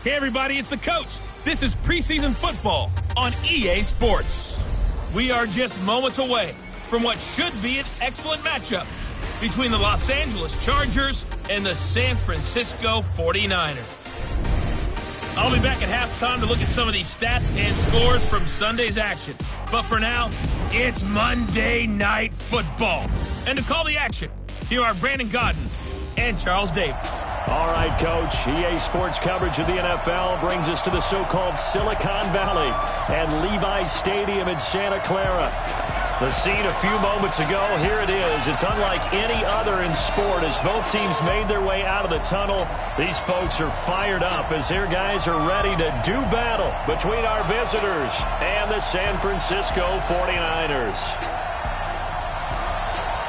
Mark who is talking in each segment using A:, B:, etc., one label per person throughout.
A: Hey everybody, it's the coach. This is preseason football on EA Sports. We are just moments away from what should be an excellent matchup between the Los Angeles Chargers and the San Francisco 49ers. I'll be back at halftime to look at some of these stats and scores from Sunday's action. But for now, it's Monday Night Football. And to call the action, here are Brandon Godden and Charles Davis.
B: All right, Coach. EA Sports coverage of the NFL brings us to the so-called Silicon Valley and Levi Stadium in Santa Clara. The scene a few moments ago, here it is. It's unlike any other in sport as both teams made their way out of the tunnel. These folks are fired up as their guys are ready to do battle between our visitors and the San Francisco 49ers.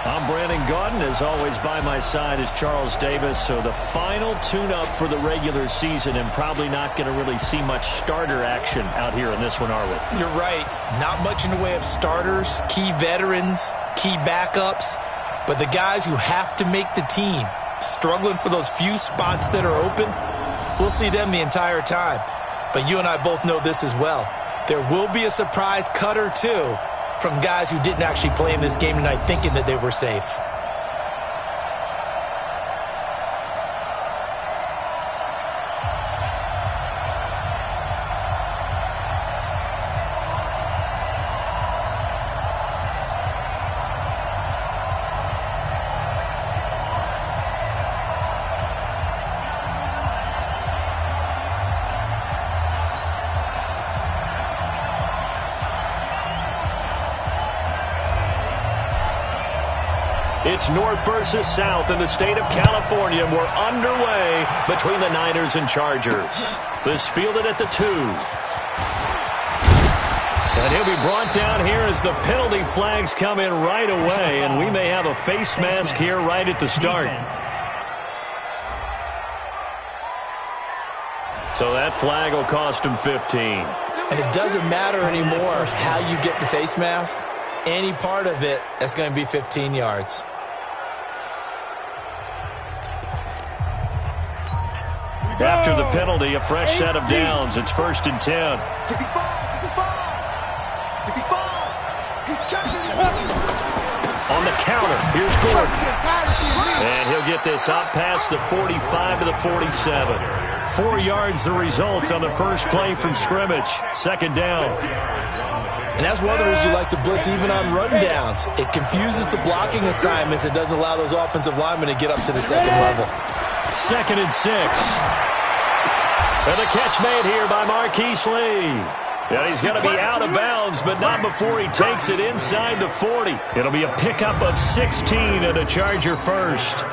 B: I'm Brandon Godden. As always, by my side is Charles Davis. So the final tune-up for the regular season, and probably not going to really see much starter action out here in this one, are we?
C: You're right. Not much in the way of starters, key veterans, key backups, but the guys who have to make the team, struggling for those few spots that are open, we'll see them the entire time. But you and I both know this as well. There will be a surprise cut or two from guys who didn't actually play in this game tonight thinking that they were safe.
B: It's North versus South in the state of California. We're underway between the Niners and Chargers. This fielded at the 2. And he'll be brought down here as the penalty flags come in right away, and we may have a face mask here right at the start. So that flag will cost him 15.
C: And it doesn't matter anymore how you get the face mask. Any part of it, that's going to be 15 yards.
B: After the penalty, a fresh set of downs. It's 1st and 10. On the counter, here's Gordon. And he'll get this out past the 45 to the 47. 4 yards the result on the first play from scrimmage. 2nd down.
C: And that's one of the reasons you like to blitz even on rundowns. It confuses the blocking assignments. It doesn't allow those offensive linemen to get up to the second level.
B: 2nd and 6. And the catch made here by Marquise Lee. And he's going to be out of bounds, but not before he takes it inside the 40. It'll be a pickup of 16 and a Charger first.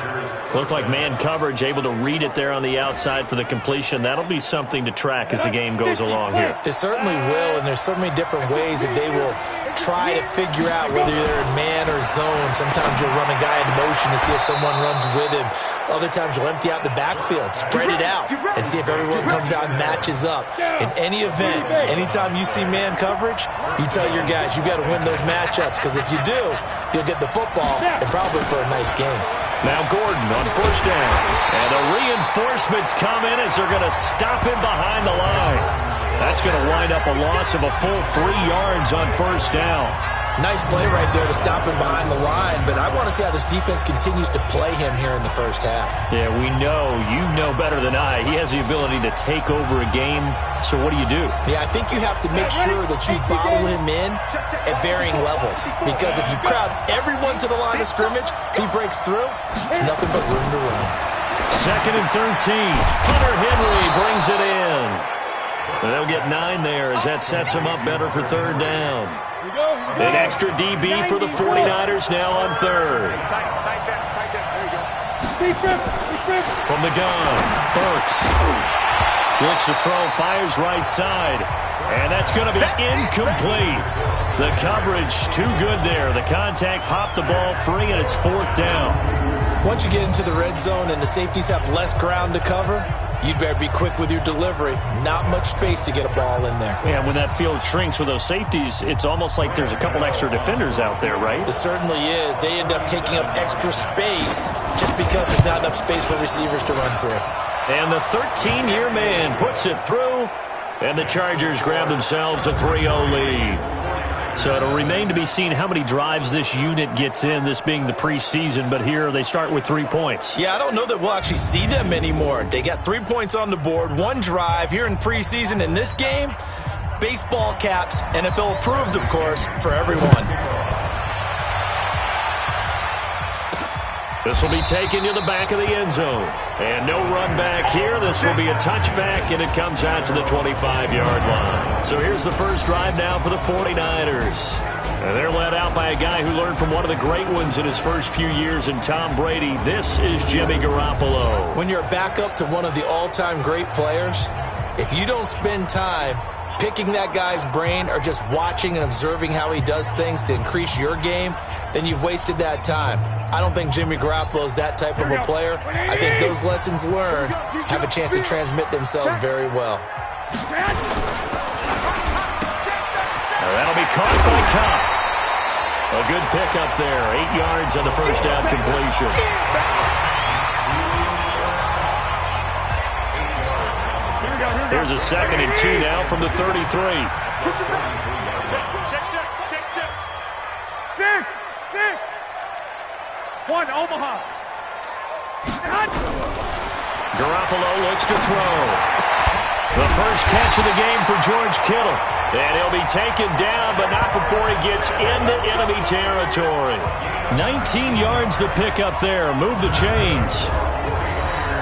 B: Looked like man coverage, able to read it there on the outside for the completion. That'll be something to track as the game goes along here.
C: It certainly will, and there's so many different ways that they will try to figure out whether they're in man or zone. Sometimes you'll run a guy in motion to see if someone runs with him. Other times you'll empty out the backfield, spread it out, and see if everyone comes out and matches up. In any event, anytime you see man coverage, you tell your guys you got to win those matchups, because if you do, you'll get the football and probably for a nice game.
B: Now Gordon on 1st down. And the reinforcements come in as they're going to stop him behind the line. That's going to wind up a loss of a full 3 yards on 1st down.
C: Nice play right there to stop him behind the line, but I want to see how this defense continues to play him here in the first half.
B: Yeah, we know. You know better than I. He has the ability to take over a game. So what do you do?
C: Yeah, I think you have to make sure that you bottle him in at varying levels. Because if you crowd everyone to the line of scrimmage, if he breaks through, there's nothing but room to run.
B: 2nd and 13. Hunter Henry brings it in. And they'll get 9 there as that sets him up better for 3rd down. An extra DB for the 49ers now on 3rd. From the gun, Burks. Looks to throw, fires right side. And that's going to be incomplete. The coverage too good there. The contact popped the ball free, and it's 4th down.
C: Once you get into the red zone and the safeties have less ground to cover, you'd better be quick with your delivery. Not much space to get a ball in there.
B: Yeah, when that field shrinks with those safeties, it's almost like there's a couple extra defenders out there, right?
C: It certainly is. They end up taking up extra space just because there's not enough space for receivers to run through.
B: And the 13-year man puts it through, and the Chargers grab themselves a 3-0 lead. So it'll remain to be seen how many drives this unit gets in, this being the preseason, but here they start with 3 points.
C: Yeah, I don't know that we'll actually see them anymore. They got 3 points on the board, 1 drive here in preseason. In this game, baseball caps, NFL approved, of course, for everyone.
B: This will be taken to the back of the end zone. And no run back here. This will be a touchback, and it comes out to the 25-yard line. So here's the first drive now for the 49ers. And they're led out by a guy who learned from one of the great ones in his first few years in Tom Brady. This is Jimmy Garoppolo.
C: When you're back up to one of the all-time great players, if you don't spend time picking that guy's brain or just watching and observing how he does things to increase your game, then you've wasted that time. I don't think Jimmy Garoppolo is that type of a player. I think those lessons learned have a chance to transmit themselves very well.
B: Now that'll be caught by Cup. A good pickup there. 8 yards on the first down completion. Here's a 2nd and 2 now from the 33.
D: Six. 1, Omaha.
B: Garoppolo looks to throw. The first catch of the game for George Kittle. And he'll be taken down, but not before he gets into enemy territory. 19 yards the pickup there. Move the chains.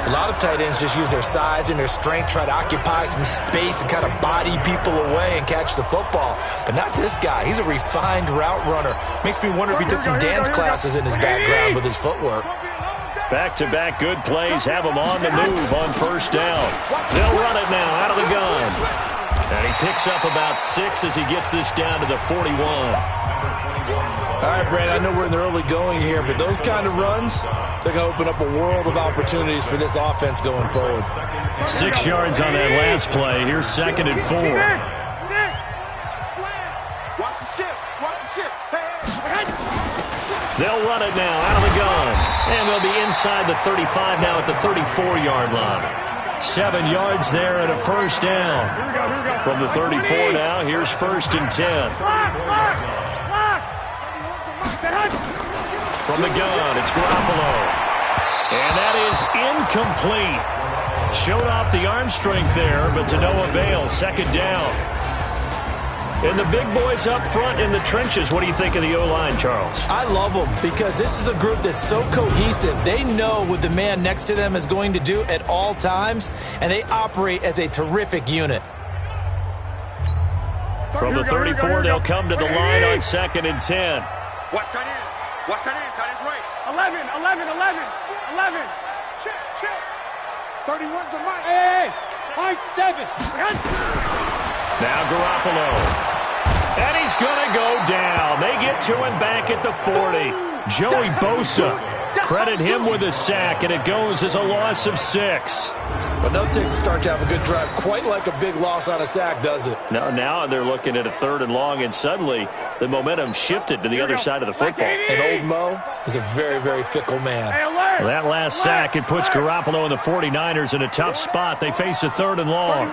C: A lot of tight ends just use their size and their strength, try to occupy some space and kind of body people away and catch the football. But not this guy. He's a refined route runner. Makes me wonder if he took some dance classes in his background with his footwork.
B: Back-to-back good plays have him on the move on first down. They'll run it now out of the gun. And he picks up about 6 as he gets this down to the 41.
C: All right, Brandon, I know we're in the early going here, but those kind of runs, they're going to open up a world of opportunities for this offense going forward.
B: 6 yards on that last play. Here's 2nd and 4. They'll run it now out of the gun. And they'll be inside the 35 now at the 34-yard line. 7 yards there and a first down. From the 34 now, here's 1st and 10. From the gun, it's Garoppolo. And that is incomplete. Showed off the arm strength there, but to no avail. 2nd down. And the big boys up front in the trenches. What do you think of the O-line, Charles?
C: I love them because this is a group that's so cohesive. They know what the man next to them is going to do at all times, and they operate as a terrific unit.
B: From the 34, they'll come to the line on 2nd and 10.
D: Watch tight end. Watch tight end. Tight end's right. 11. Check. 31's the mic. Hey. 7.
B: Now Garoppolo. And he's going to go down. They get to him back at the 40. Joey Bosa. Credit him with a sack, and it goes as a loss of 6.
C: But no takes to start to have a good drive, quite like a big loss on a sack, does it?
B: Now they're looking at a 3rd and long, and suddenly the momentum shifted to the other side of the football.
C: And old Mo is a very, very fickle man.
B: Well, that last sack, it puts Garoppolo and the 49ers in a tough spot. They face a 3rd and long.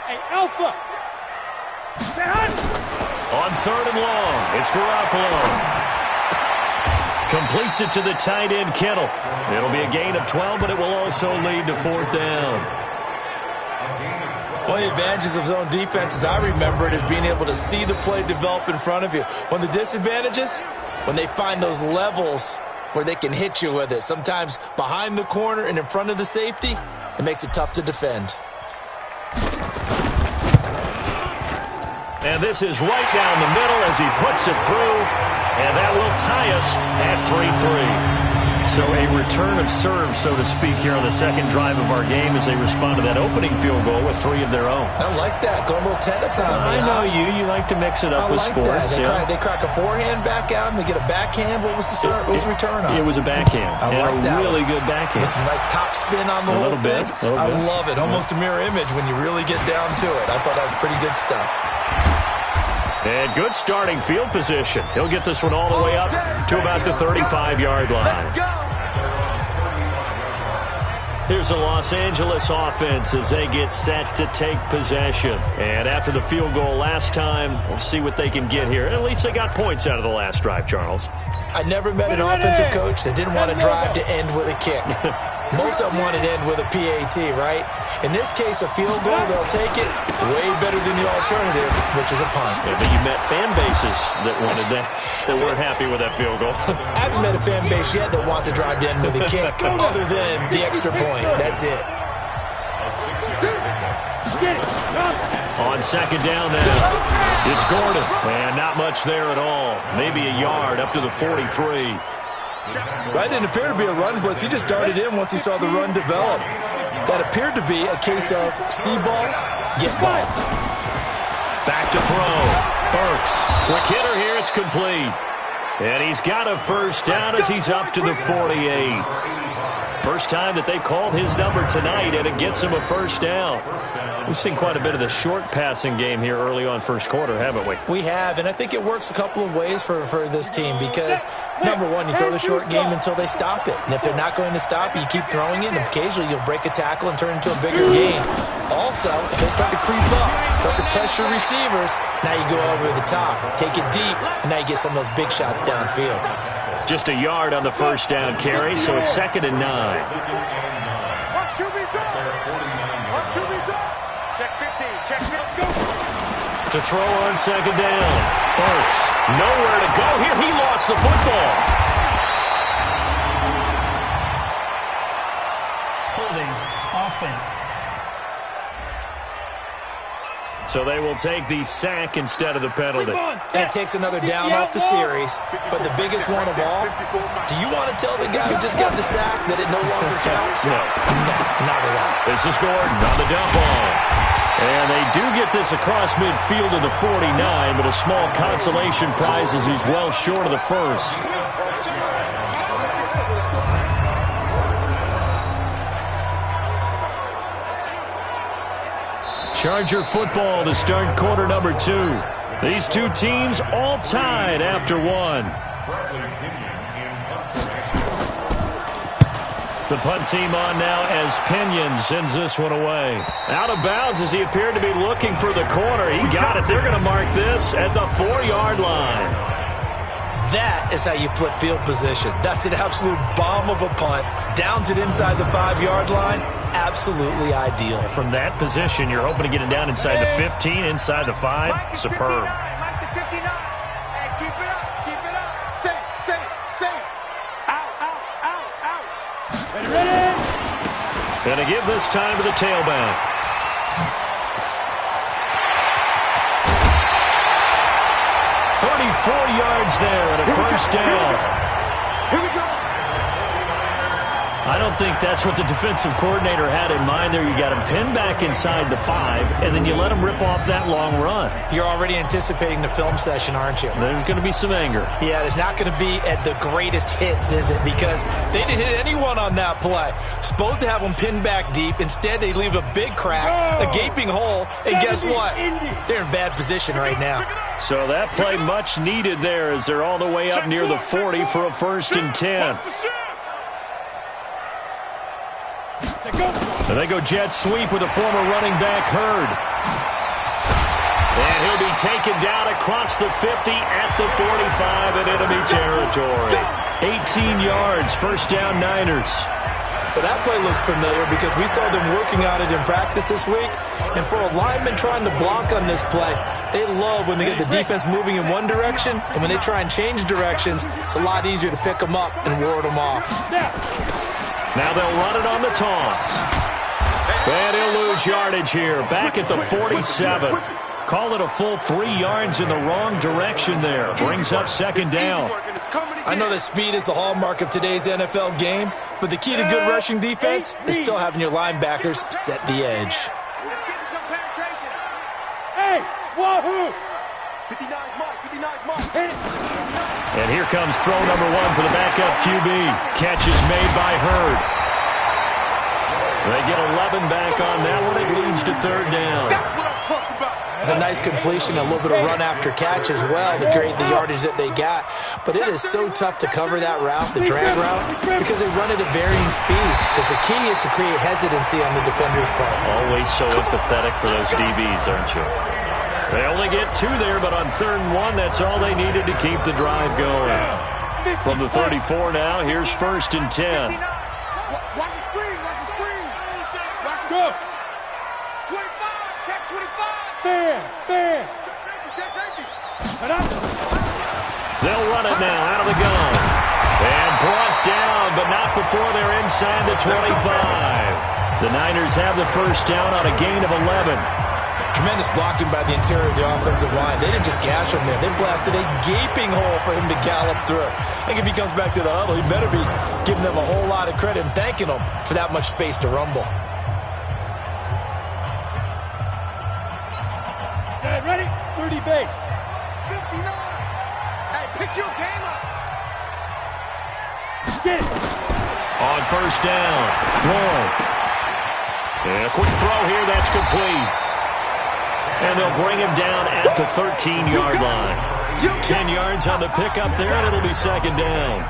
D: Hey, Alpha.
B: On 3rd and long, it's Garoppolo. Completes it to the tight end, Kittle. It'll be a gain of 12, but it will also lead to 4th down.
C: One of the advantages of zone defense, as I remember it, is being able to see the play develop in front of you. One of the disadvantages, when they find those levels where they can hit you with it, sometimes behind the corner and in front of the safety, it makes it tough to defend.
B: And this is right down the middle as he puts it through. And that will tie us at 3-3. So a return of serve, so to speak, here on the 2nd drive of our game as they respond to that opening field goal with 3 of their own.
C: I like that. Going a little tennis on me.
B: I know you like to mix it up with sports.
C: They crack a forehand back at him. They get a backhand. What was the return on?
B: It was a backhand.
C: I like that.
B: Really good backhand.
C: With some nice top spin on the whole thing. I love it. Almost a mirror image when you really get down to it. I thought that was pretty good stuff.
B: And good starting field position. He'll get this one all the way up to about the 35-yard line. Here's the Los Angeles offense as they get set to take possession. And after the field goal last time, we'll see what they can get here. At least they got points out of the last drive, Charles.
C: I never met an offensive coach that didn't want to drive to end with a kick. Most of them wanted to end with a PAT, right? In this case, a field goal, they'll take it way better than the alternative, which is a punt.
B: Yeah, but you met fan bases that wanted that weren't happy with that field goal.
C: I haven't met a fan base yet that wants to drive to end with a kick, other than the extra point. That's it.
B: On second down now, it's Gordon. And not much there at all. Maybe a yard up to the 43.
C: That didn't appear to be a run blitz. He just darted in once he saw the run develop. That appeared to be a case of see ball, get ball.
B: Back to throw. Burks. Quick hitter here. It's complete. And he's got a first down as he's up to the 48. First time that they called his number tonight, and it gets him a first down. We've seen quite a bit of the short passing game here early on first quarter, haven't we?
C: We have, and I think it works a couple of ways for this team because, number one, you throw the short game until they stop it. And if they're not going to stop it, you keep throwing it, and occasionally you'll break a tackle and turn it into a bigger gain. Also, if they start to creep up, start to pressure receivers, now you go over the top, take it deep, and now you get some of those big shots downfield.
B: Just a yard on the first down carry, so it's 2nd and 9. To throw on second down. Burks, nowhere to go here. He lost the football.
E: Holding offense.
B: So they will take the sack instead of the penalty.
C: And it takes another down off the series. But the biggest one of all, do you want to tell the guy who just got the sack that it no longer counts?
B: No.
C: No, not at all.
B: This is Gordon on the dump ball. And they do get this across midfield to the 49, but a small consolation prize as he's well short of the first. Charger football to start quarter number 2. These two teams all tied after one. The punt team on now as Pinion sends this one away. Out of bounds as he appeared to be looking for the corner. He got it. They're going to mark this at the 4-yard line.
C: That is how you flip field position. That's an absolute bomb of a punt. Downs it inside the 5-yard line. Absolutely ideal.
B: From that position, you're hoping to get it down inside the 15, inside the 5. Superb. Going to give this time to the tailback. Yards there and a first down.
D: Here we go.
B: I don't think that's what the defensive coordinator had in mind there. You got him pinned back inside the 5, and then you let him rip off that long run.
C: You're already anticipating the film session, aren't you?
B: There's going to be some anger.
C: Yeah, it's not going to be at the greatest hits, is it? Because they didn't hit anyone on that play. Supposed to have them pinned back deep. Instead, they leave a big crack, a gaping hole, and guess what? They're in bad position right now.
B: So that play much needed there as they're all the way up near the 40 for a 1st and 10. And they go jet sweep with a former running back, Hurd. And he'll be taken down across the 50 at the 45 in enemy territory. 18 yards, first down Niners.
C: But that play looks familiar because we saw them working on it in practice this week. And for a lineman trying to block on this play, they love when they get the defense moving in one direction. And when they try and change directions, it's a lot easier to pick them up and ward them off.
B: Now they'll run it on the toss. And he'll lose yardage here. Back at the 47. Call it a full 3 yards in the wrong direction there. Brings up second down.
C: I know that speed is the hallmark of today's NFL game, but the key to good rushing defense is still having your linebackers set the edge.
D: Hey, wahoo!
B: And here comes throw number 1 for the backup QB. Catch is made by Hurd. They get 11 back on that one. It leads to third down.
D: That's what I'm talking about.
C: It's a nice completion, a little bit of run after catch as well to create the yardage that they got. But it is so tough to cover that route, the drag route, because they run it at varying speeds. Because the key is to create hesitancy on the defender's part.
B: Always so empathetic for those DBs, aren't you? They only get 2 there, but on 3rd and 1, that's all they needed to keep the drive going. From the 34 now, here's 1st and 10.
D: Watch the screen, watch the screen. Watch the 25, check 25. Fair. Check safety.
B: They'll run it now out of the gun. And brought down, but not before they're inside the 25. The Niners have the 1st down on a gain of 11.
C: Tremendous blocking by the interior of the offensive line. They didn't just gash him there. They blasted a gaping hole for him to gallop through. I think if he comes back to the huddle, he better be giving them a whole lot of credit and thanking them for that much space to rumble.
D: Ready? 30 base. 59. Hey, pick your game up. Get it.
B: On 1st down, Roy. And a quick throw here, that's complete. And they'll bring him down at the 13-yard line. 10 yards on the pickup there, and it'll be 2nd down.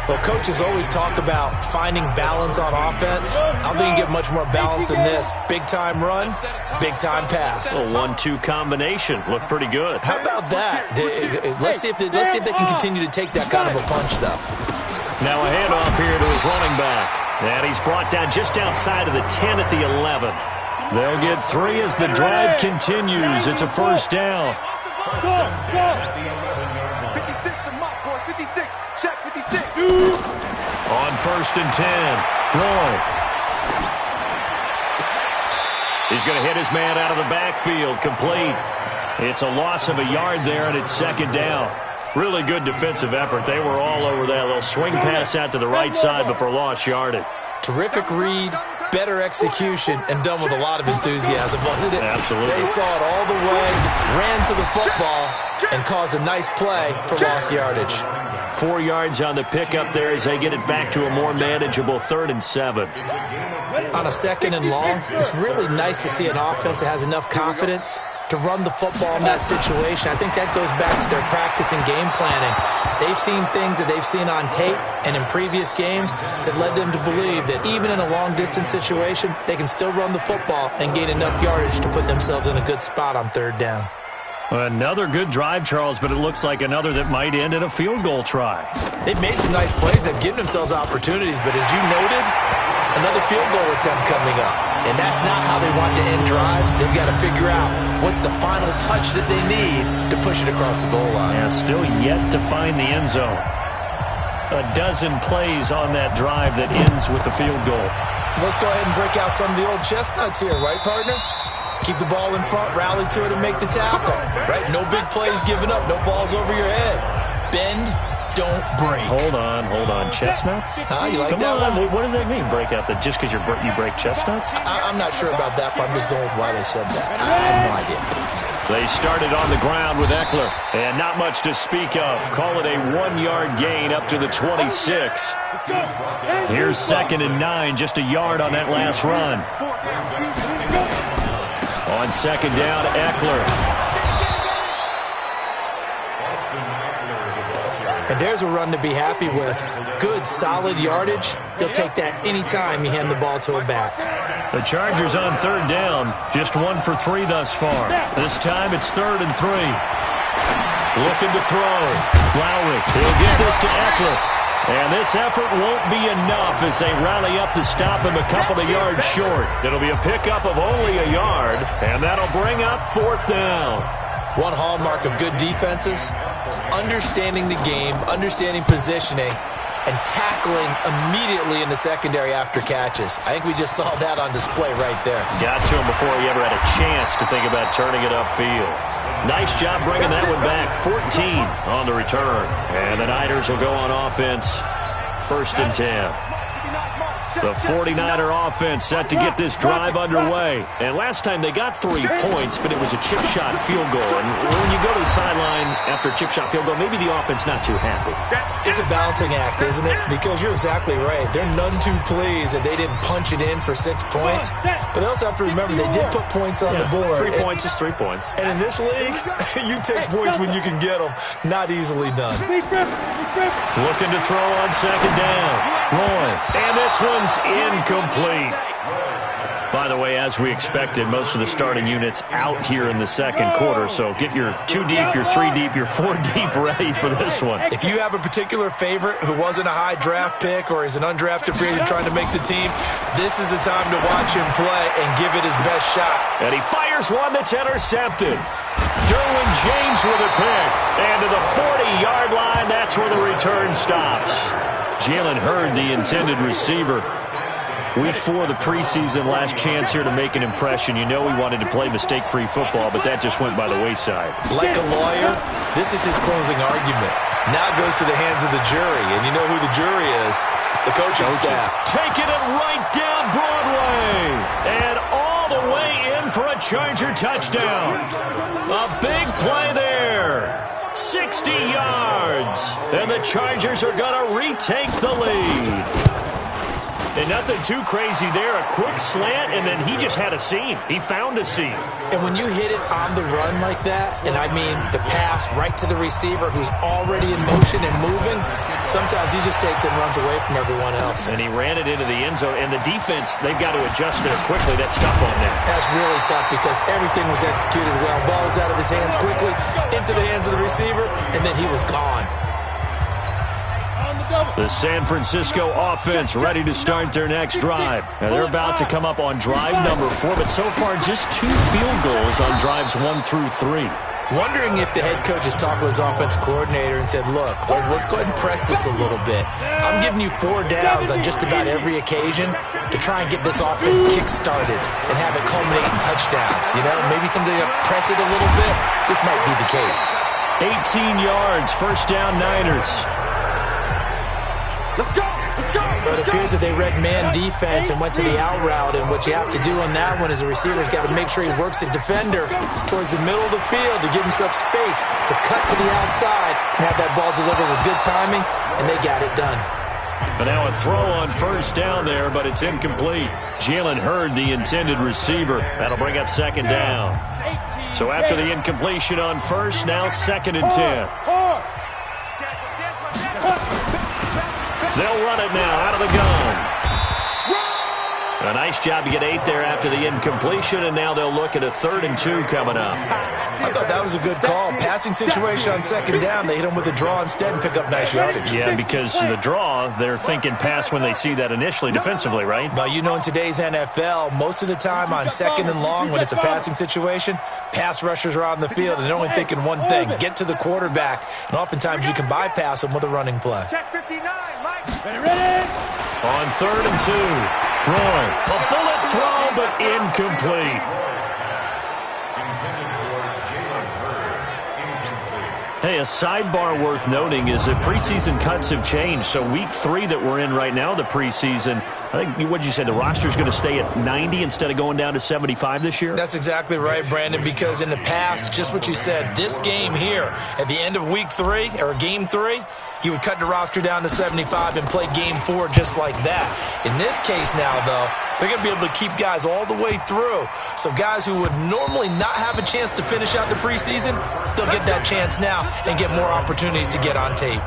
C: Well, coaches always talk about finding balance on offense. I don't think you get much more balance than this. Big-time run, big-time pass.
B: A 1-2 combination. Looked pretty good.
C: How about that? Let's see if they can continue to take that kind of a punch, though.
B: Now a handoff here to his running back. And he's brought down just outside of the 10 at the 11. They'll get 3 as the drive continues. It's a 1st down.
D: Go. 56 and Mott, boys. 56. Check 56.
B: On 1st and 10. Roy. He's going to hit his man out of the backfield. Complete. It's a loss of a yard there, and it's 2nd down. Really good defensive effort. They were all over that little swing pass out to the right side before lost yardage.
C: Terrific read, better execution, and done with a lot of enthusiasm, wasn't it?
B: Absolutely.
C: They saw it all the way, ran to the football, and caused a nice play for lost yardage.
B: 4 yards on the pickup there as they get it back to a more manageable 3rd and 7.
C: On a 2nd and long, it's really nice to see an offense that has enough confidence to run the football in that situation. I think that goes back to their practice and game planning. They've seen things that they've seen on tape and in previous games that led them to believe that even in a long-distance situation, they can still run the football and gain enough yardage to put themselves in a good spot on 3rd down.
B: Another good drive, Charles, but it looks like another that might end in a field goal try.
C: They've made some nice plays. They've given themselves opportunities, but as you noted, another field goal attempt coming up. And that's not how they want to end drives. They've got to figure out what's the final touch that they need to push it across the goal line.
B: Yeah, still yet to find the end zone. A dozen plays on that drive that ends with the field goal.
C: Let's go ahead and break out some of the old chestnuts here, right, partner? Keep the ball in front, rally to it, and make the tackle. Right? No big plays given up, no balls over your head. Bend, don't break.
B: Hold on. Chestnuts?
C: You like
B: Come
C: that
B: on.
C: one?
B: What does that mean, break out? That just because you break chestnuts?
C: I'm not sure about that, but I'm just going with why they said that. I have no idea.
B: They started on the ground with Eckler, and not much to speak of. Call it a 1-yard gain up to the 26. Here's 2nd and 9, just a yard on that last run. On 2nd down, Eckler.
C: And there's a run to be happy with. Good, solid yardage. He'll take that anytime you hand the ball to a back.
B: The Chargers on 3rd down. Just 1 for 3 thus far. This time it's 3rd and 3. Looking to throw. Lowry. He'll get this to Eckler. And this effort won't be enough as they rally up to stop him a couple of yards short. It'll be a pickup of only a yard, and that'll bring up 4th down.
C: One hallmark of good defenses is understanding the game, understanding positioning, and tackling immediately in the secondary after catches. I think we just saw that on display right there.
B: Got to him before he ever had a chance to think about turning it upfield. Nice job bringing that one back. 14 on the return. And the Niners will go on offense. 1st and 10. The 49er offense set to get this drive underway. And last time they got 3 points, but it was a chip shot field goal. And when you go to the sideline after a chip shot field goal, maybe the offense not too happy.
C: It's a balancing act, isn't it? Because you're exactly right. They're none too pleased that they didn't punch it in for 6 points. But they also have to remember they did put points on the board.
B: 3 points is 3 points.
C: And in this league, you take points when you can get them. Not easily done.
B: Looking to throw on second down. Roy. And this one's incomplete. By the way, as we expected, most of the starting units out here in the second quarter. So get your 2 deep, your 3 deep, your 4 deep ready for this one.
C: If you have a particular favorite who wasn't a high draft pick or is an undrafted free agent trying to make the team, this is the time to watch him play and give it his best shot.
B: And he fires one that's intercepted. Derwin James with a pick. And to the 40-yard line, that's where the return stops. Jalen Hurd, the intended receiver. Week 4 of the preseason, last chance here to make an impression. You know he wanted to play mistake-free football, but that just went by the wayside.
C: Like a lawyer, this is his closing argument. Now it goes to the hands of the jury, and you know who the jury is. The coaching staff.
B: Taking it right down Broadway. And all the way in for a Charger touchdown. A big play there. 60 yards. And the Chargers are going to retake the lead. And nothing too crazy there. A quick slant, and then he just had a seam. He found a seam.
C: And when you hit it on the run like that, and I mean the pass right to the receiver who's already in motion and moving, sometimes he just takes it and runs away from everyone else.
B: And he ran it into the end zone. And the defense, they've got to adjust there quickly. That's tough on them.
C: That's really tough because everything was executed well. Ball was out of his hands quickly, into the hands of the receiver, and then he was gone.
B: The San Francisco offense ready to start their next drive. Now they're about to come up on drive number 4, but so far just 2 field goals on drives 1 through 3.
C: Wondering if the head coach has talked with his offensive coordinator and said, look, let's go ahead and press this a little bit. I'm giving you 4 downs on just about every occasion to try and get this offense kick-started and have it culminate in touchdowns. You know, maybe something to press it a little bit. This might be the case.
B: 18 yards, first down Niners.
D: Let's go! Let's go!
C: But it appears that they read man defense and went to the out route, and what you have to do on that one is the receiver's got to make sure he works the defender towards the middle of the field to give himself space to cut to the outside and have that ball delivered with good timing, and they got it done.
B: But now a throw on first down there, but it's incomplete. Jalen Hurd, the intended receiver. That'll bring up second down. So after the incompletion on first, now 2nd and 10. They'll run it now out of the gun. A nice job to get 8 there after the incompletion, and now they'll look at a 3rd and 2 coming up.
C: I thought that was a good call. Passing situation on second down. They hit him with a draw instead and pick up nice yardage.
B: Yeah, because the draw, they're thinking pass when they see that initially defensively, right?
C: Well, you know, in today's NFL, most of the time on second and long, when it's a passing situation, pass rushers are on the field, and they're only thinking one thing, get to the quarterback. And oftentimes you can bypass them with a running play.
D: Check 59, Mike. Ready?
B: On 3rd and 2, Roy, a bullet throw, but incomplete. Hey, a sidebar worth noting is that preseason cuts have changed. So week 3 that we're in right now, the preseason, I think, what did you say, the roster's going to stay at 90 instead of going down to 75 this year?
C: That's exactly right, Brandon, because in the past, just what you said, this game here, at the end of week 3, or game 3, he would cut the roster down to 75 and play game 4 just like that. In this case now, though, they're going to be able to keep guys all the way through. So guys who would normally not have a chance to finish out the preseason, they'll get that chance now and get more opportunities to get on tape.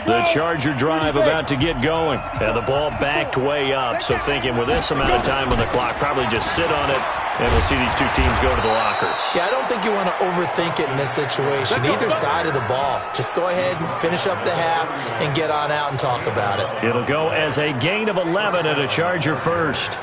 B: The Charger drive about to get going. And the ball backed way up. So thinking with this amount of time on the clock, probably just sit on it, and we'll see these 2 teams go to the lockers.
C: Yeah, I don't think you want to overthink it in this situation. Either side of the ball. Just go ahead and finish up the half and get on out and talk about it.
B: It'll go as a gain of 11 and a Charger first.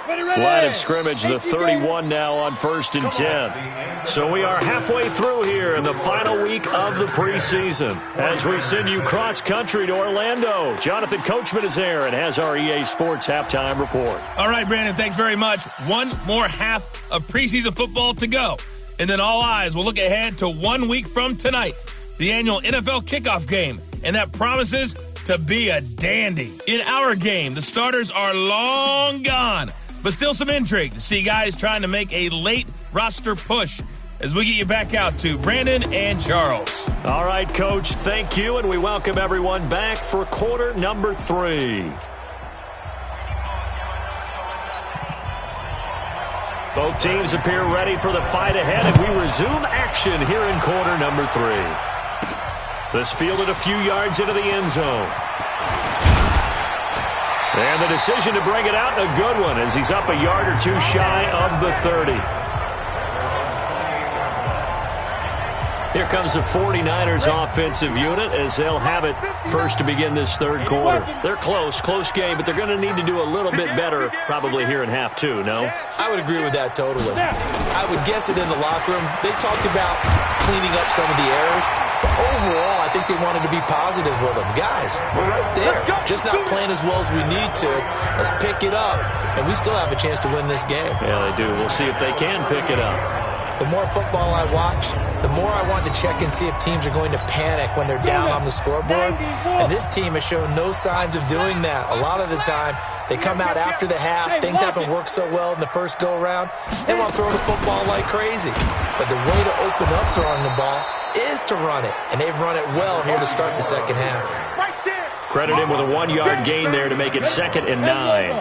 B: Line of scrimmage, the 31 now on 1st and 10. So we are halfway through here in the final week of the preseason. As we send you cross-country to Orlando, Jonathan Coachman is there and has our EA Sports halftime report.
A: All right, Brandon, thanks very much. One more half of preseason football to go. And then all eyes will look ahead to 1 week from tonight, the annual NFL kickoff game, and that promises to be a dandy. In our game, the starters are long gone, but still some intrigue to see guys trying to make a late roster push as we get you back out to Brandon and Charles.
B: All right, Coach, thank you, and we welcome everyone back for quarter number 3. Both teams appear ready for the fight ahead, and we resume action here in quarter number 3. This fielded a few yards into the end zone. And the decision to bring it out, a good one, as he's up a yard or two shy of the 30. Here comes the 49ers offensive unit as they'll have it first to begin this third quarter. They're close game, but they're going to need to do a little bit better probably here in half 2, no?
C: I would agree with that totally. I would guess it in the locker room. They talked about cleaning up some of the errors, but overall I think they wanted to be positive with them. Guys, we're right there. Just not playing as well as we need to. Let's pick it up, and we still have a chance to win this game.
B: Yeah, they do. We'll see if they can pick it up.
C: The more football I watch, the more I want to check and see if teams are going to panic when they're down on the scoreboard. And this team has shown no signs of doing that. A lot of the time, they come out after the half. Things haven't worked so well in the first go-around. They want to throw the football like crazy. But the way to open up throwing the ball is to run it. And they've run it well here to start the second half.
B: Credit him with a 1-yard gain there to make it 2nd and 9.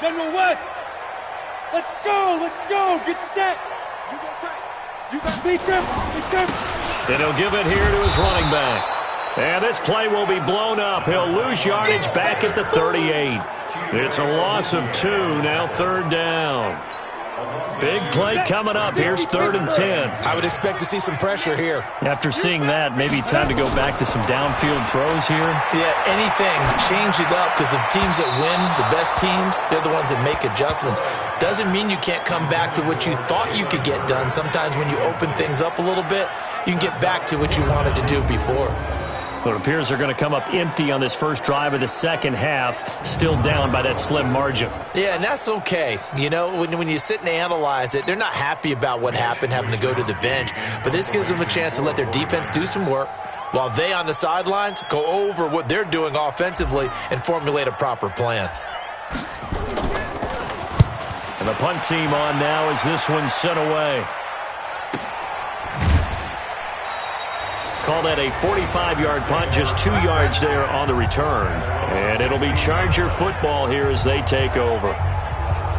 D: General West, let's go, get set. You got beat them.
B: And he'll give it here to his running back. And this play will be blown up. He'll lose yardage back at the 38. It's a loss of 2, now 3rd down. Big play coming up. Here's 3rd and 10.
C: I would expect to see some pressure here.
B: After seeing that, maybe time to go back to some downfield throws here.
C: Yeah, anything. Change it up, because the teams that win, the best teams, they're the ones that make adjustments. Doesn't mean you can't come back to what you thought you could get done. Sometimes when you open things up a little bit, you can get back to what you wanted to do before.
B: Well, it appears they're going to come up empty on this first drive of the second half, still down by that slim margin.
C: Yeah, and that's okay. You know, when you sit and analyze it, they're not happy about what happened, having to go to the bench. But this gives them a chance to let their defense do some work while they on the sidelines go over what they're doing offensively and formulate a proper plan.
B: And the punt team on now as this one's sent away. Call that a 45-yard punt, just 2 yards there on the return. And it'll be Charger football here as they take over.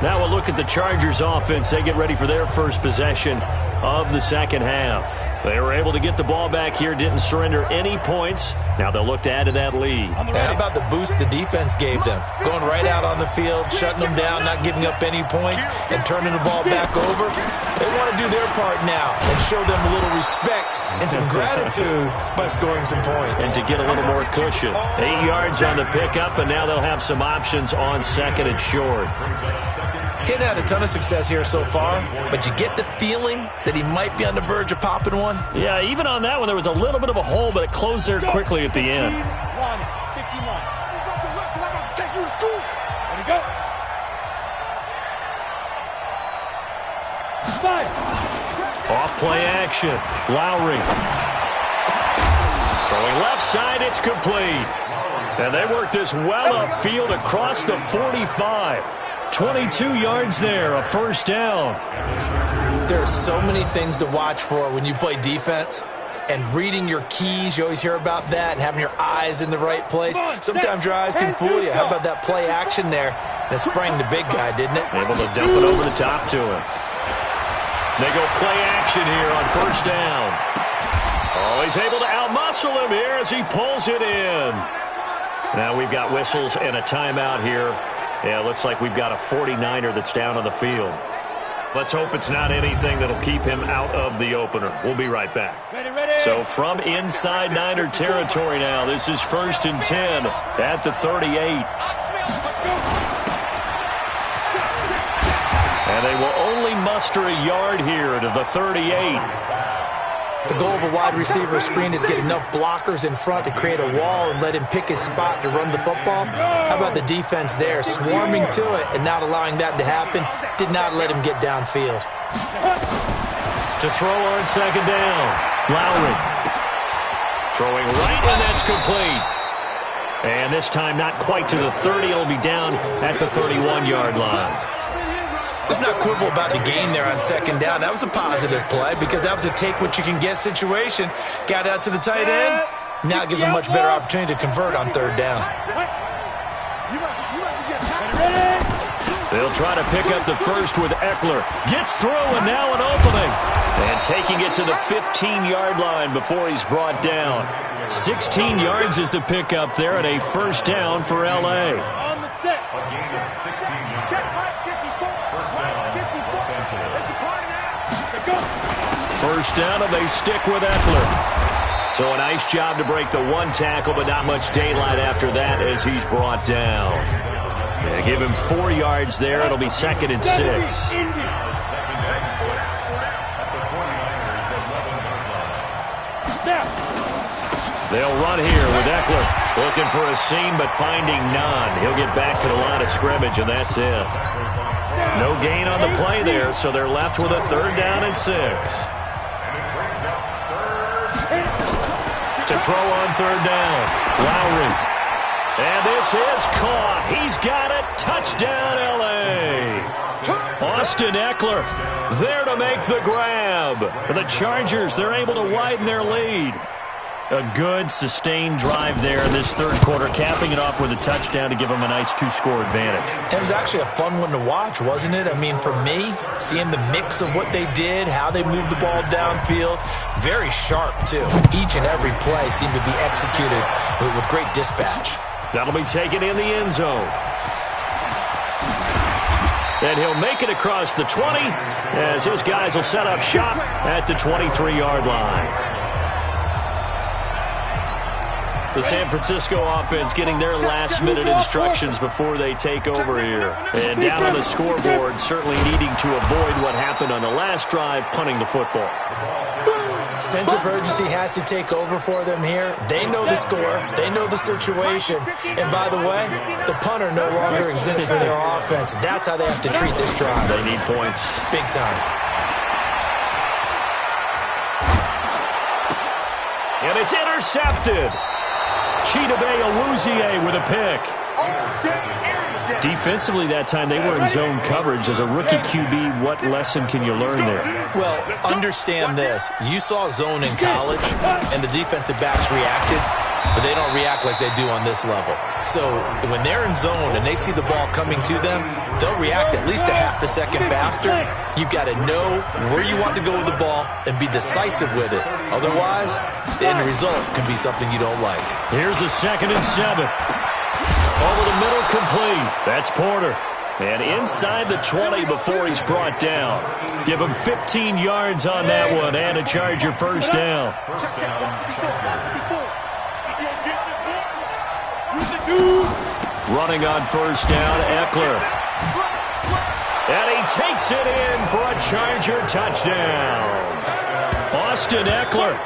B: Now we'll look at the Chargers offense. They get ready for their first possession of the second half. They were able to get the ball back here, didn't surrender any points. Now they'll look to add to that lead.
C: How about the boost the defense gave them? Going right out on the field, shutting them down, not giving up any points, and turning the ball back over. They want to do their part now and show them a little respect and some gratitude by scoring some points.
B: And to get a little more cushion. 8 yards on the pickup, and now they'll have some options on 2nd and short.
C: He's had a ton of success here so far, but you get the feeling that he might be on the verge of popping one.
B: Yeah, even on that one, there was a little bit of a hole, but it closed there quickly at the end.
D: 51. There we go. 5.
B: Off play action. Lowry. Throwing left side, it's complete. And they work this well upfield across the 45. 22 yards there, a first down.
C: There are so many things to watch for when you play defense. And reading your keys, you always hear about that, and having your eyes in the right place. Sometimes your eyes can fool you. How about that play action there? That sprang the big guy, didn't it?
B: Able to dump it over the top to him. They go play action here on first down. Oh, he's able to outmuscle him here as he pulls it in. Now we've got whistles and a timeout here. Yeah, looks like we've got a 49er that's down on the field. Let's hope it's not anything that'll keep him out of the opener. We'll be right back.
D: Ready.
B: So from inside Niner territory now, this is 1st and 10 at the 38. And they will only muster a yard here to the 38.
C: The goal of a wide receiver screen is get enough blockers in front to create a wall and let him pick his spot to run the football. How about the defense there, swarming to it and not allowing that to happen? Did not let him get downfield.
B: To throw on second down, Lowry. Throwing right, and that's complete. And this time not quite to the 30. It'll be down at the 31-yard line.
C: Let's not quibble about the gain there on second down. That was a positive play because that was a take-what-you-can-get situation. Got out to the tight end. Now it gives them a much better opportunity to convert on third down.
B: They'll try to pick up the first with Eckler. Gets through, and now an opening. And taking it to the 15-yard line before he's brought down. 16 yards is the pickup there at a first down for L.A.
D: On the set. Check right 54.
B: First down, and they stick with Eckler. So a nice job to break the one tackle, but not much daylight after that as he's brought down. Yeah, give him 4 yards there. It'll be 2nd and 6. They'll run here with Eckler. Looking for a seam, but finding none. He'll get back to the line of scrimmage, and that's it. No gain on the play there, so they're left with a 3rd down and 6. To throw on 3rd down, Lowry. And this is caught. He's got it. Touchdown, L.A. Austin Eckler there to make the grab. The Chargers, they're able to widen their lead. A good, sustained drive there in this third quarter, capping it off with a touchdown to give them a nice 2-score advantage.
C: It was actually a fun one to watch, wasn't it? I mean, for me, seeing the mix of what they did, how they moved the ball downfield, very sharp, too. Each and every play seemed to be executed with great dispatch.
B: That'll be taken in the end zone. And he'll make it across the 20 as his guys will set up shop at the 23-yard line. The San Francisco offense getting their last-minute instructions before they take over here. And down on the scoreboard, certainly needing to avoid what happened on the last drive, punting the football.
C: Sense of urgency has to take over for them here. They know the score. They know the situation. And by the way, the punter no longer exists for their offense. That's how they have to treat this drive.
B: They need points.
C: Big time.
B: And it's intercepted. Chidobe Awuzie with a pick. Defensively that time, they were in zone coverage. As a rookie QB, what lesson can you learn there?
C: Well, understand this. You saw zone in college, and the defensive backs reacted, but they don't react like they do on this level. So when they're in zone and they see the ball coming to them, they'll react at least a half a second faster. You've got to know where you want to go with the ball and be decisive with it. Otherwise, the end result can be something you don't like.
B: Here's a 2nd and 7. Over the middle, complete. That's Porter. And inside the 20 before he's brought down. Give him 15 yards on that one and a Charger first down. Running on first down, Eckler. And he takes it in for a Charger touchdown. Austin Eckler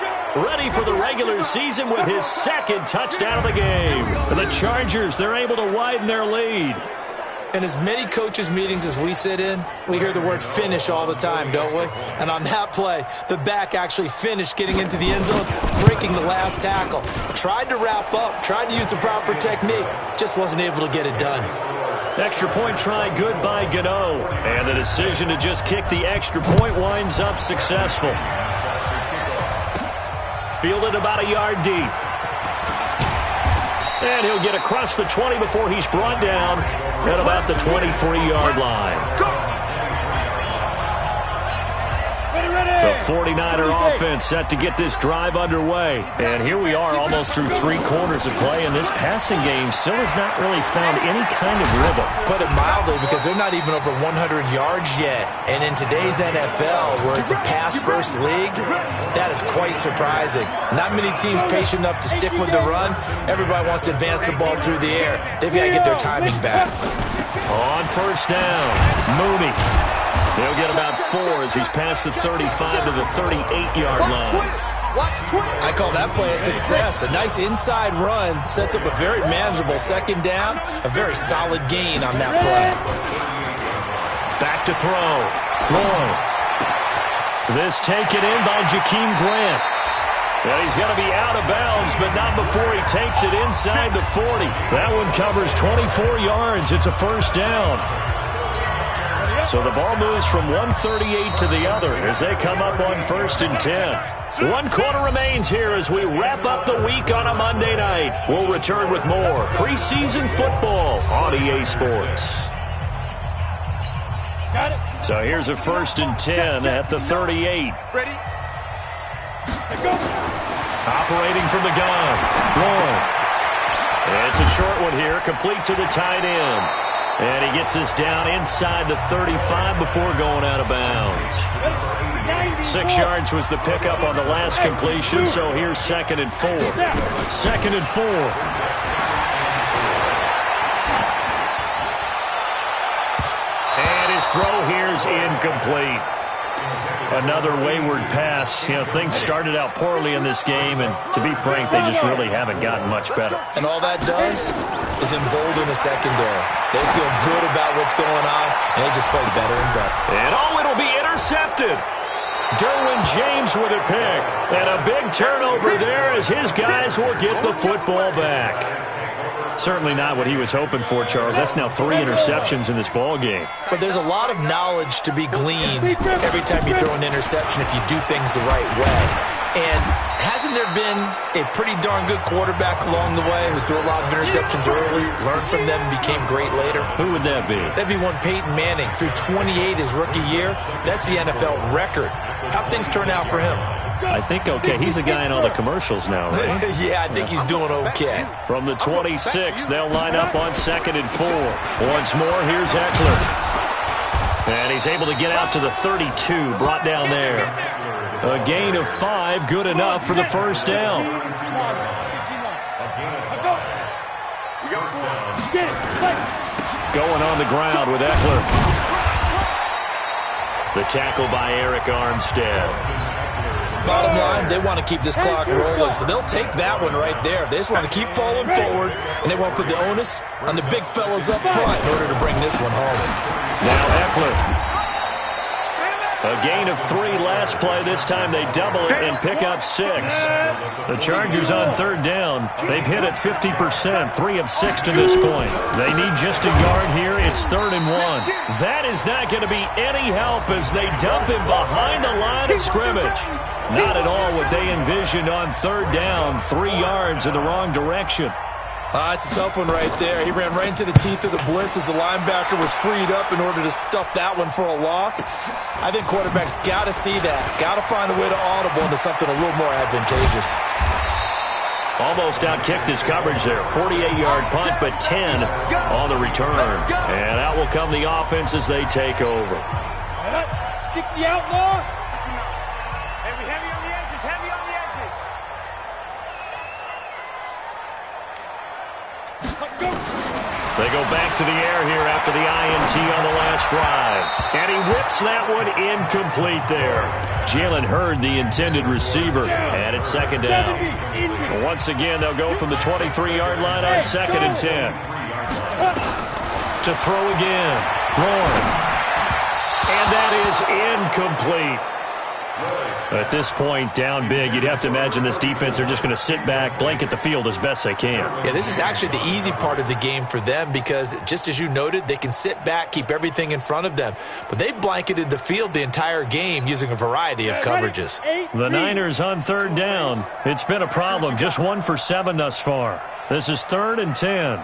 B: ready for the regular season with his 2nd touchdown of the game. And the Chargers, they're able to widen their lead.
C: In as many coaches' meetings as we sit in, we hear the word finish all the time, don't we? And on that play, the back actually finished getting into the end zone, breaking the last tackle. Tried to wrap up, tried to use the proper technique, just wasn't able to get it done.
B: Extra point try good by Gano. And the decision to just kick the extra point winds up successful. Fielded about a yard deep. And he'll get across the 20 before he's brought down at about the 23-yard line. The 49er offense set to get this drive underway. And here we are almost through 3 quarters of play, and this passing game still has not really found any kind of rhythm.
C: Put it mildly, because they're not even over 100 yards yet. And in today's NFL, where it's a pass-first league, that is quite surprising. Not many teams patient enough to stick with the run. Everybody wants to advance the ball through the air. They've got to get their timing back.
B: On first down, Mooney. He'll get about 4 as he's past the 35 to the 38-yard line.
C: I call that play a success. A nice inside run sets up a very manageable second down, a very solid gain on that play.
B: Back to throw. Roy. This taken in by Jakeem Grant. Well, he's going to be out of bounds, but not before he takes it inside the 40. That one covers 24 yards. It's a first down. So the ball moves from 138 to the other as they come up on 1st and 10. 1 quarter remains here as we wrap up the week on a Monday night. We'll return with more preseason football on EA Sports.
D: Got it.
B: So here's a 1st and 10 at the 38.
D: Ready? Let's go.
B: Operating from the gun. Roy. It's a short one here, complete to the tight end. And he gets us down inside the 35 before going out of bounds. 6 yards was the pickup on the last completion, so here's 2nd and 4. 2nd and 4. And his throw here's incomplete. Another wayward pass. You know, things started out poorly in this game, and to be frank, they just really haven't gotten much better.
C: And all that does is embolden the secondary. They feel good about what's going on, and they just play better and better.
B: And it'll be intercepted. Derwin James with a pick. And a big turnover there as his guys will get the football back. Certainly not what he was hoping for, Charles. That's now 3 interceptions in this ball game.
C: But there's a lot of knowledge to be gleaned every time you throw an interception if you do things the right way. And hasn't there been a pretty darn good quarterback along the way who threw a lot of interceptions early, learned from them, and became great later?
B: Who would that be?
C: That'd be one Peyton Manning. Threw 28 his rookie year. That's the NFL record. How'd things turn out for him?
B: I think okay. He's a guy in all the commercials now, right?
C: Yeah, I think he's doing okay.
B: From the 26, they'll line up on 2nd and 4. Once more, here's Eckler. And he's able to get out to the 32, brought down there. A gain of 5, good enough for the first down. Going on the ground with Eckler. The tackle by Eric Armstead.
C: Bottom line, they want to keep this clock rolling, so they'll take that one right there. They just want to keep falling forward, and they want to put the onus on the big fellas up front in order to bring this one home.
B: Now Eckler. A gain of 3 last play. This time they double it and pick up 6. The Chargers on 3rd down. They've hit it 50%, 3 of 6 to this point. They need just a yard here. It's 3rd and 1. That is not going to be any help as they dump him behind the line of scrimmage. Not at all what they envisioned on 3rd down. 3 yards in the wrong direction.
C: It's a tough one right there. He ran right into the teeth of the blitz as the linebacker was freed up in order to stuff that one for a loss. I think quarterbacks got to see that. Got to find a way to audible into something a little more advantageous.
B: Almost outkicked his coverage there. 48-yard punt, but 10 on the return. And out will come the offense as they take over.
D: 60 out more. Heavy on the edges, heavy on the edges.
B: They go back to the air here after the INT on the last drive. And he whips that one incomplete there. Jalen Hurd, the intended receiver, and it's 2nd down. Once again, they'll go from the 23-yard line on 2nd and 10. To throw again. Roy. And that is incomplete. At this point, down big, you'd have to imagine this defense, they're just going to sit back, blanket the field as best they can.
C: Yeah, this is actually the easy part of the game for them because, just as you noted, they can sit back, keep everything in front of them. But they've blanketed the field the entire game using a variety of coverages.
B: The Niners on 3rd down. It's been a problem. Just 1 for 7 thus far. This is 3rd and 10.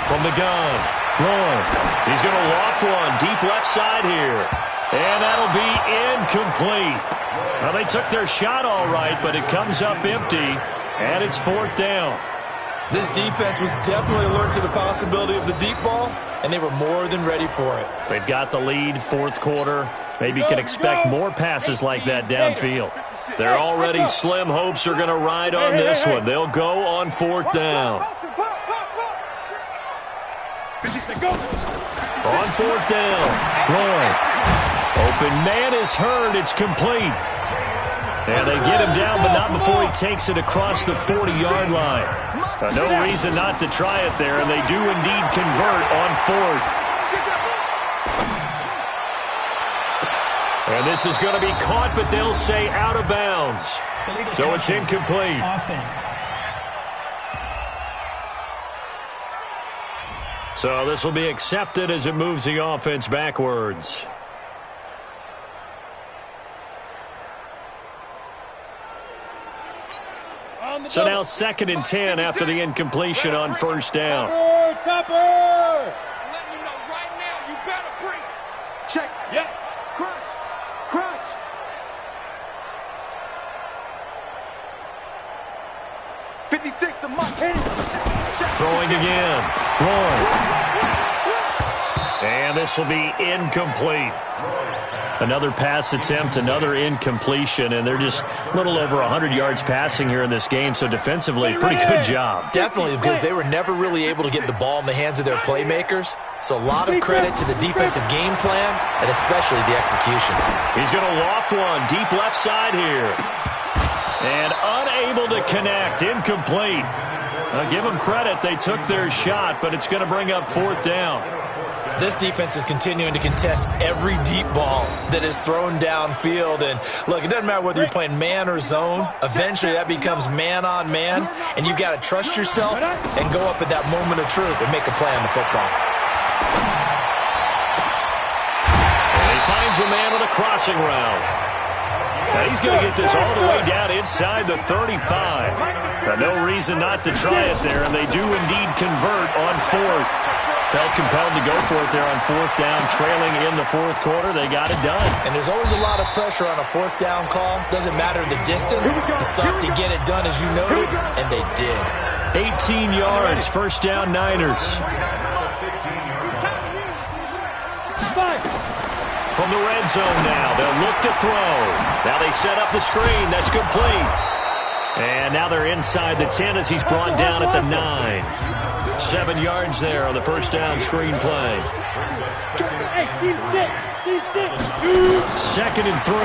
B: From the gun, Roy. He's going to loft one deep left side here. And that'll be incomplete. Well, they took their shot all right, but it comes up empty, and it's 4th down.
C: This defense was definitely alert to the possibility of the deep ball, and they were more than ready for it.
B: They've got the lead, fourth quarter. Maybe can expect more passes like that downfield. Their already slim hopes are going to ride on this one. They'll go on fourth down. On fourth down, Lloyd. Open man is heard. It's complete. And they get him down, but not before he takes it across the 40-yard line. No reason not to try it there, and they do indeed convert on fourth. And this is going to be caught, but they'll say out of bounds. So it's incomplete.
E: Offense.
B: So this will be accepted as it moves the offense backwards. So now 2nd and 10 after the incompletion on first down.
D: Topper! Let me know right now. You better bring. Check. Yeah. Crunch. Crunch. 56 to my
B: Throwing again. Roy. And this will be incomplete. Another pass attempt, another incompletion, and they're just a little over 100 yards passing here in this game, so defensively, pretty good job.
C: Definitely, because they were never really able to get the ball in the hands of their playmakers. So a lot of credit to the defensive game plan, and especially the execution.
B: He's going to loft one, deep left side here. And unable to connect, incomplete. I'll give them credit, they took their shot, but it's going to bring up fourth down.
C: This defense is continuing to contest every deep ball that is thrown downfield. And, look, it doesn't matter whether you're playing man or zone. Eventually, that becomes man-on-man, and you've got to trust yourself and go up at that moment of truth and make a play on the football.
B: And he finds a man on a crossing route. Now he's going to get this all the way down inside the 35. Now, no reason not to try it there, and they do indeed convert on fourth. Felt compelled to go for it there on fourth down, trailing in the fourth quarter. They got it done.
C: And there's always a lot of pressure on a fourth down call. Doesn't matter the distance. The stuff to get it done, as you noted, and they did.
B: 18 yards, first down Niners. From the red zone now, they'll look to throw. Now they set up the screen. That's complete. And now they're inside the 10 as he's brought down at the 9. 7 yards there on the first down screen play. 2nd and 3.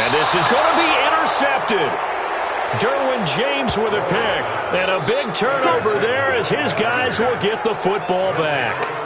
B: And this is going to be intercepted. Derwin James with a pick. And a big turnover there as his guys will get the football back.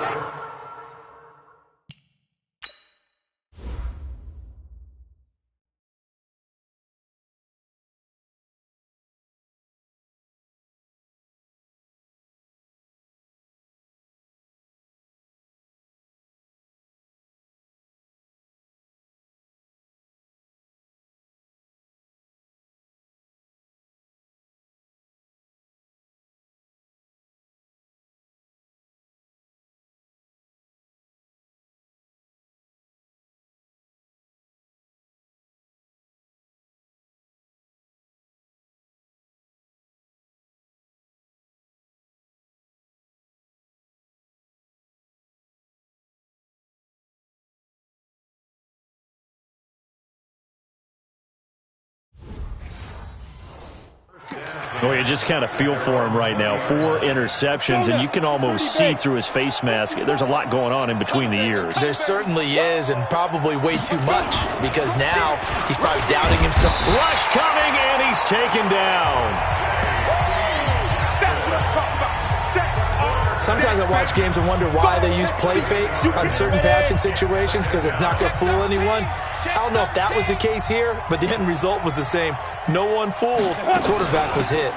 B: Well, you just kind of feel for him right now. 4 interceptions, and you can almost see through his face mask. There's a lot going on in between the ears.
C: There certainly is, and probably way too much, because now he's probably doubting himself.
B: Rush coming, and he's taken down.
C: Sometimes I watch games and wonder why they use play fakes on certain passing situations, because it's not going to fool anyone. I don't know if that was the case here, but the end result was the same. No one fooled. The quarterback was hit.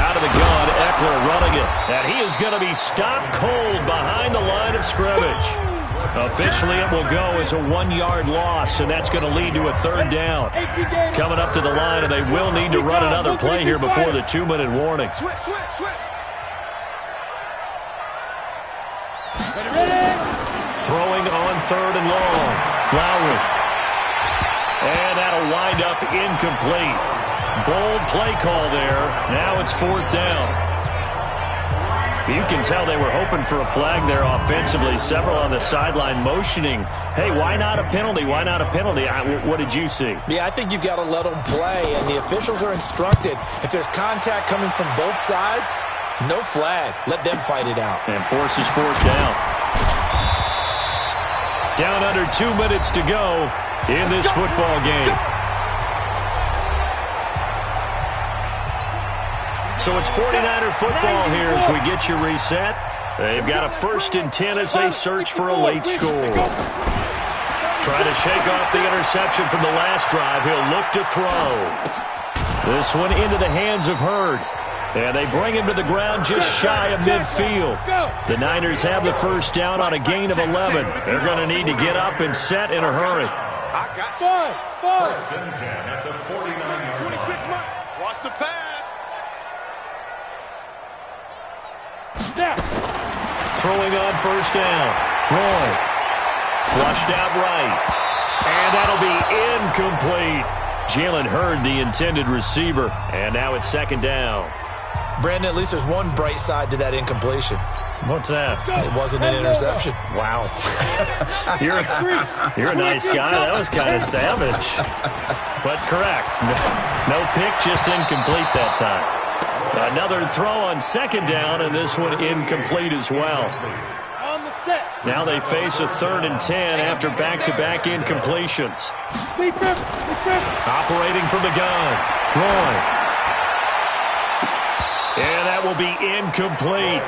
B: Out of the gun, Eckler running it. And he is going to be stopped cold behind the line of scrimmage. Officially, it will go as a 1-yard loss, and that's going to lead to a 3rd down. Coming up to the line, and they will need to run another play here before the 2-minute warning. Throwing on 3rd and long. Lowry. And that'll wind up incomplete. Bold play call there. Now it's 4th down. You can tell they were hoping for a flag there offensively. Several on the sideline motioning, hey, why not a penalty? Why not a penalty? What did you see?
C: Yeah, I think you've got to let them play, and the officials are instructed. If there's contact coming from both sides, no flag. Let them fight it out.
B: And forces 4th down. Down under 2 minutes to go in this football game. So it's 49er football here as we get you reset. They've got a 1st and 10 as they search for a late score. Trying to shake off the interception from the last drive. He'll look to throw. This one into the hands of Hurd. And they bring him to the ground just shy of midfield. The Niners have the 1st down on a gain of 11. They're going to need to get up and set in a hurry.
D: First and 10 at the 49. 26 months. Watch the pass.
B: Throwing on 1st down. Roy. Flushed out right. And that'll be incomplete. Jalen Hurd, the intended receiver. And now it's 2nd down.
C: Brandon, at least there's one bright side to that incompletion.
B: What's that?
C: It wasn't an interception.
B: Wow. You're a nice guy. That was kind of savage. But correct. No pick, just incomplete that time. Another throw on 2nd down, and this one incomplete as well. Now they face a 3rd and 10 after back-to-back incompletions. Operating from the gun. Roy. And that will be incomplete.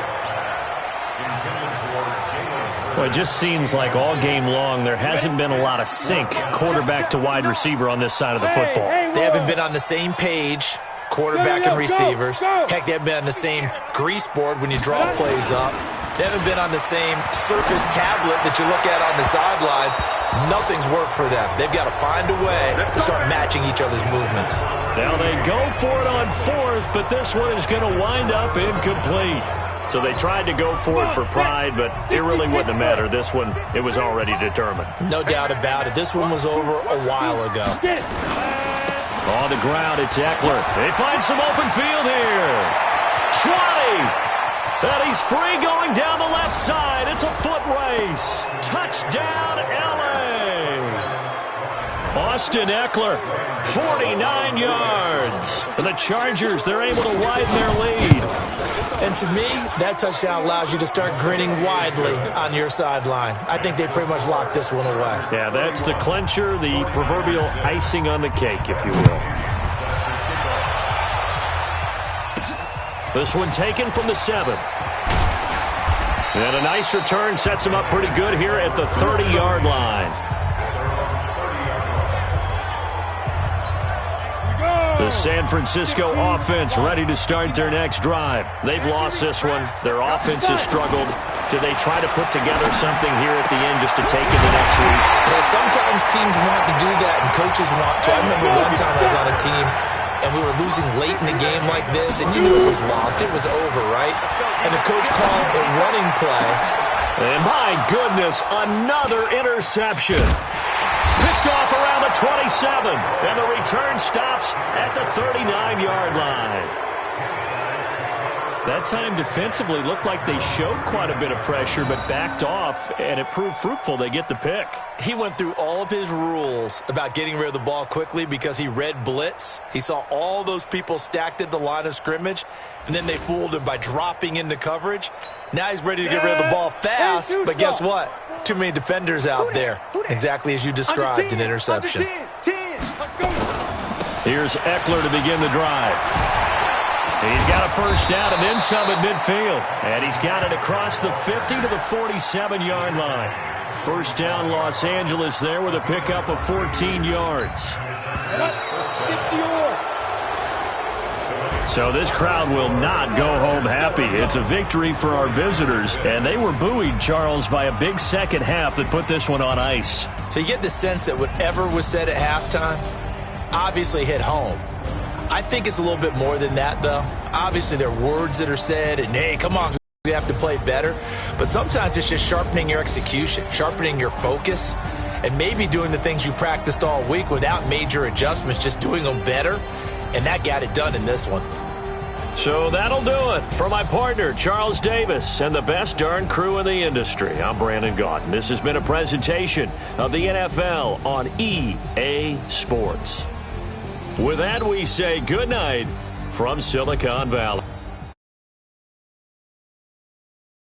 B: Well, it just seems like all game long there hasn't been a lot of sync quarterback to wide receiver on this side of the football.
C: They haven't been on the same page, quarterback and receivers. Heck, they haven't been on the same grease board when you draw plays up. They haven't been on the same Surface tablet that you look at on the sidelines. Nothing's worked for them. They've got to find a way to start matching each other's movements.
B: Now they go for it on 4th, but this one is going to wind up incomplete. So they tried to go for it for pride, but it really wouldn't have mattered. This one, it was already determined.
C: No doubt about it. This one was over a while ago.
B: On the ground, it's Eckler. They find some open field here. 20. And he's free going down the left side. It's a foot race. Touchdown, L.A. Austin Eckler, 49 yards. And the Chargers, they're able to widen their lead.
C: And to me, that touchdown allows you to start grinning widely on your sideline. I think they pretty much locked this one away.
B: Yeah, that's the clincher, the proverbial icing on the cake, if you will. This one taken from the 7. And a nice return sets him up pretty good here at the 30-yard line. The San Francisco offense ready to start their next drive. They've lost this one. Their offense has struggled. Do they try to put together something here at the end just to take it the next week?
C: Well, sometimes teams want to do that and coaches want to. I remember one time I was on a team and we were losing late in the game like this, and you knew it was lost. It was over, right? And the coach called a running play.
B: And my goodness, another interception. Picked off around the 27, and the return stops at the 39-yard line. That time defensively looked like they showed quite a bit of pressure, but backed off, and it proved fruitful. They get the pick.
C: He went through all of his rules about getting rid of the ball quickly because he read blitz. He saw all those people stacked at the line of scrimmage, and then they fooled him by dropping into coverage. Now he's ready to get rid of the ball fast, but guess what? Too many defenders out there. Exactly as you described, an interception.
B: Here's Eckler to begin the drive. He's got a first down and then some at midfield. And he's got it across the 50 to the 47-yard line. First down, Los Angeles there with a pickup of 14 yards. So this crowd will not go home happy. It's a victory for our visitors. And they were buoyed, Charles, by a big second half that put this one on ice.
C: So you get the sense that whatever was said at halftime obviously hit home. I think it's a little bit more than that, though. Obviously, there are words that are said, and, hey, come on, we have to play better. But sometimes it's just sharpening your execution, sharpening your focus, and maybe doing the things you practiced all week without major adjustments, just doing them better. and that got it done in this one.
B: So that'll do it. For my partner, Charles Davis, and the best darn crew in the industry, I'm Brandon Gaudin. This has been a presentation of the NFL on EA Sports. With that, we say good night from Silicon Valley.